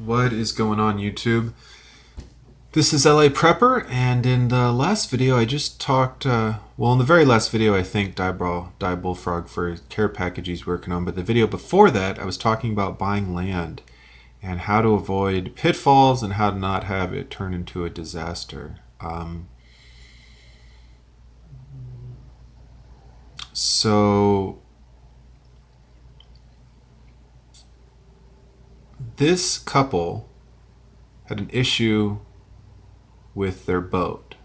What is going on, YouTube? This is LA Prepper, and in the last video I just talked, in the very last video I thanked Die Bullfrog for his care package he's working on, but the video before that I was talking about buying land and how to avoid pitfalls and how to not have it turn into a disaster. So this couple had an issue with their boat.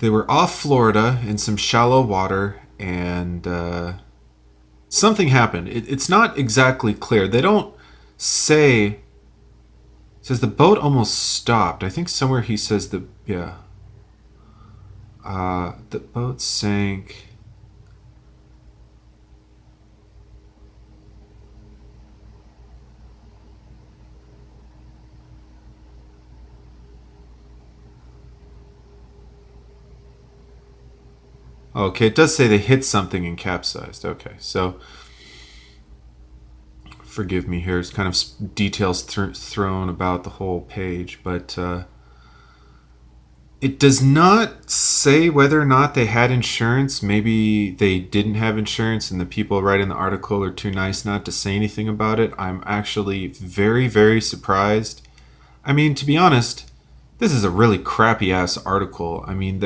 They were off Florida in some shallow water, and something happened. It's not exactly clear. They don't say. It says the boat almost stopped. I think somewhere he says the boat sank. Okay, it does say they hit something and capsized. Okay, so forgive me here. It's kind of details thrown about the whole page, but it does not say whether or not they had insurance. Maybe they didn't have insurance and the people writing the article are too nice not to say anything about it. I'm actually very, very surprised. I mean, to be honest, this is a really crappy ass article. I mean,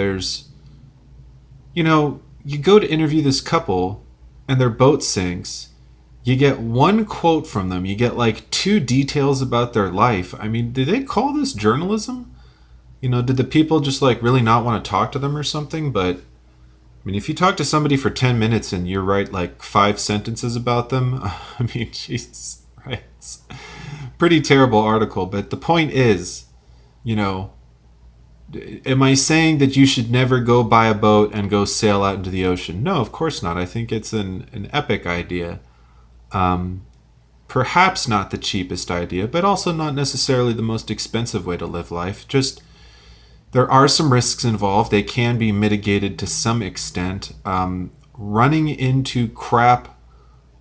you go to interview this couple and their boat sinks. You get one quote from them. You get like two details about their life. I mean, do they call this journalism? Did the people just like really not want to talk to them or something? But I mean, if you talk to somebody for 10 minutes and you write like 5 sentences about them, I mean, Jesus, right? It's a pretty terrible article. But the point is, am I saying that you should never go buy a boat and go sail out into the ocean? No, of course not. I think it's an epic idea. Perhaps not the cheapest idea, but also not necessarily the most expensive way to live life. Just there are some risks involved. They can be mitigated to some extent. Running into crap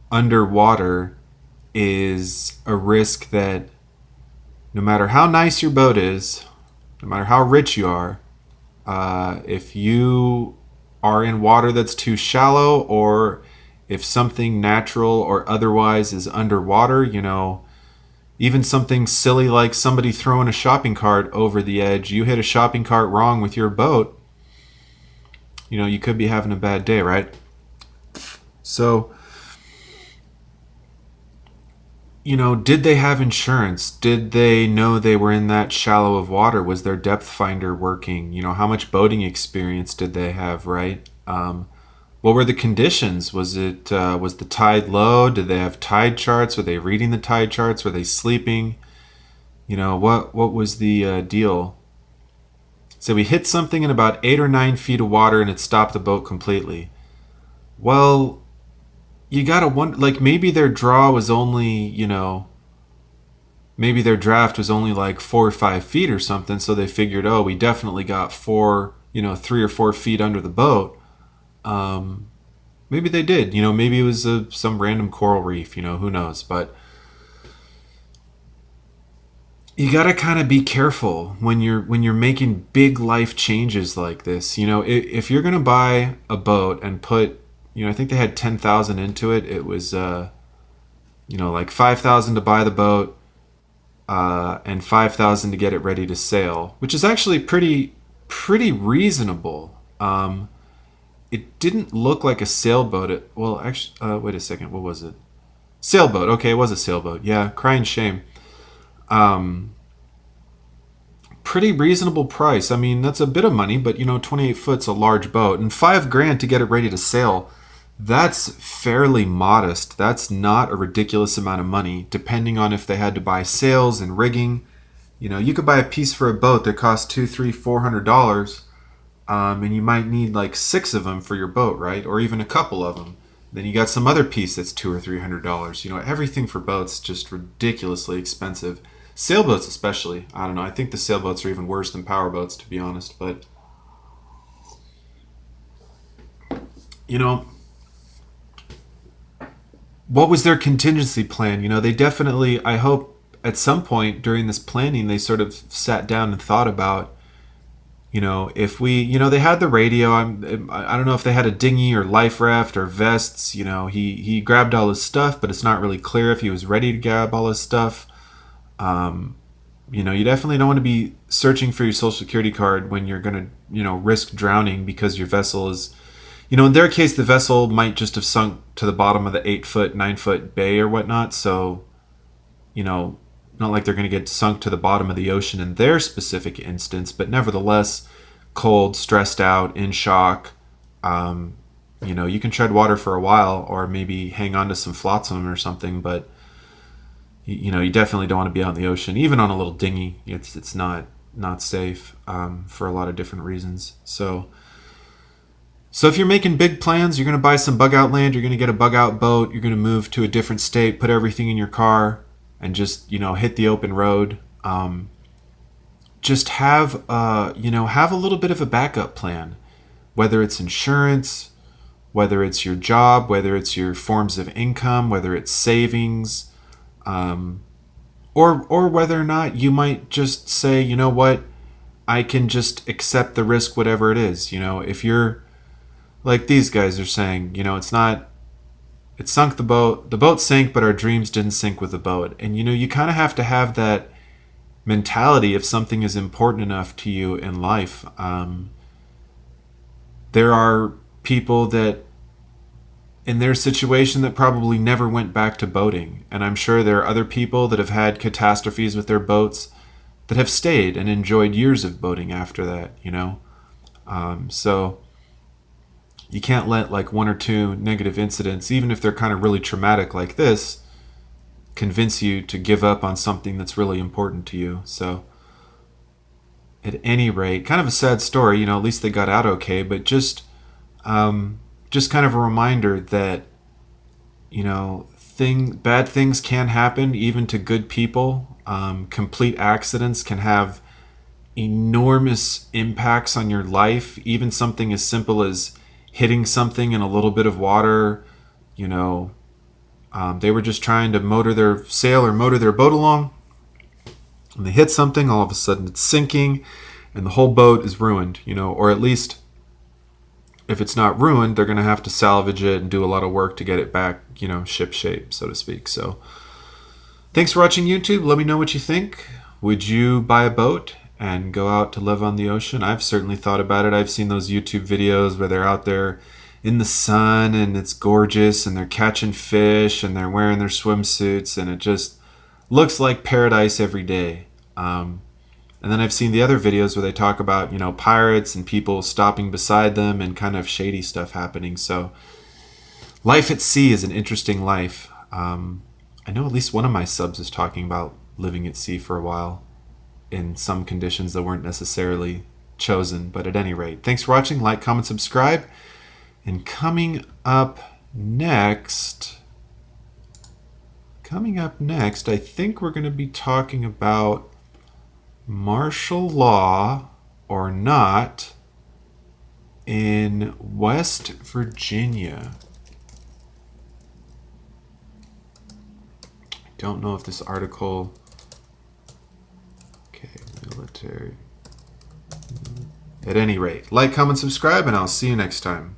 underwater is a risk that no matter how nice your boat is, no matter how rich you are, if you are in water that's too shallow, or if something natural or otherwise is underwater, even something silly like somebody throwing a shopping cart over the edge, you hit a shopping cart wrong with your boat, you could be having a bad day, right? So, did they have insurance? Did they know they were in that shallow of water? Was their depth finder working? How much boating experience did they have, right? What were the conditions? Was the tide low? Did they have tide charts? Were they reading the tide charts? Were they sleeping? What was the deal? So we hit something in about 8 or 9 feet of water and it stopped the boat completely. Well, you gotta wonder, like maybe their draw was only, maybe their draft was only like 4 or 5 feet or something. So they figured, oh, we definitely got 3 or 4 feet under the boat. Maybe they did, maybe it was some random coral reef, who knows, but you got to kind of be careful when you're making big life changes like this. If you're going to buy a boat and put, I think they had 10,000 into it. It was like 5,000 to buy the boat, and 5,000 to get it ready to sail, which is actually pretty reasonable. It didn't look like a sailboat. Wait a second. What was it? Sailboat. Okay, it was a sailboat. Yeah, crying shame. Pretty reasonable price. I mean, that's a bit of money, but 28 foot's a large boat, and $5,000 to get it ready to sail. That's fairly modest. That's not a ridiculous amount of money, depending on if they had to buy sails and rigging. You could buy a piece for a boat that costs $200, $300, $400. And you might need like 6 of them for your boat, right? Or even a couple of them. Then you got some other piece that's $200 or $300. Everything for boats just ridiculously expensive. Sailboats especially. I don't know. I think the sailboats are even worse than power boats, to be honest. But, you know, what was their contingency plan? You know, they definitely, I hope at some point during this planning, they sort of sat down and thought about, you know, if we, you know, they had the radio. I don't know if they had a dinghy or life raft or vests. You know, he grabbed all his stuff, but it's not really clear if he was ready to grab all his stuff. You know, you definitely don't want to be searching for your social security card when you're going to, you know, risk drowning because your vessel is, you know, in their case, the vessel might just have sunk to the bottom of the 8 foot, 9 foot bay or whatnot. So, you know, not like they're going to get sunk to the bottom of the ocean in their specific instance, but nevertheless, cold, stressed out, in shock. You know, you can tread water for a while or maybe hang on to some flotsam or something, but you know, you definitely don't want to be out in the ocean, even on a little dinghy. It's not safe for a lot of different reasons. So if you're making big plans, you're going to buy some bug out land, you're going to get a bug out boat, you're going to move to a different state, put everything in your car, and just, you know, hit the open road. Just have you know, have a little bit of a backup plan, whether it's insurance, whether it's your job, whether it's your forms of income, whether it's savings. Or whether or not you might just say, you know what, I can just accept the risk, whatever it is. You know, if you're like these guys are saying, you know, it sunk the boat sank, but our dreams didn't sink with the boat. And, you know, you kind of have to have that mentality if something is important enough to you in life. There are people that in their situation that probably never went back to boating. And I'm sure there are other people that have had catastrophes with their boats that have stayed and enjoyed years of boating after that, you know? So you can't let like one or two negative incidents, even if they're kind of really traumatic like this, convince you to give up on something that's really important to you. So at any rate, kind of a sad story, you know, at least they got out okay, but just kind of a reminder that, you know, bad things can happen even to good people. Complete accidents can have enormous impacts on your life. Even something as simple as hitting something in a little bit of water. You know, they were just trying to motor their sail or motor their boat along, and they hit something. All of a sudden, it's sinking, and the whole boat is ruined. You know, or at least, if it's not ruined, they're going to have to salvage it and do a lot of work to get it back, you know, ship shape, so to speak. So thanks for watching YouTube. Let me know what you think. Would you buy a boat and go out to live on the ocean? I've certainly thought about it. I've seen those YouTube videos where they're out there in the sun and it's gorgeous and they're catching fish and they're wearing their swimsuits and it just looks like paradise every day. And then I've seen the other videos where they talk about, you know, pirates and people stopping beside them and kind of shady stuff happening. So life at sea is an interesting life. I know at least one of my subs is talking about living at sea for a while in some conditions that weren't necessarily chosen. But at any rate, thanks for watching. Like, comment, subscribe. And coming up next, I think we're going to be talking about martial law or not in West Virginia. I don't know if this article... Okay, military. At any rate, like, comment, subscribe, and I'll see you next time.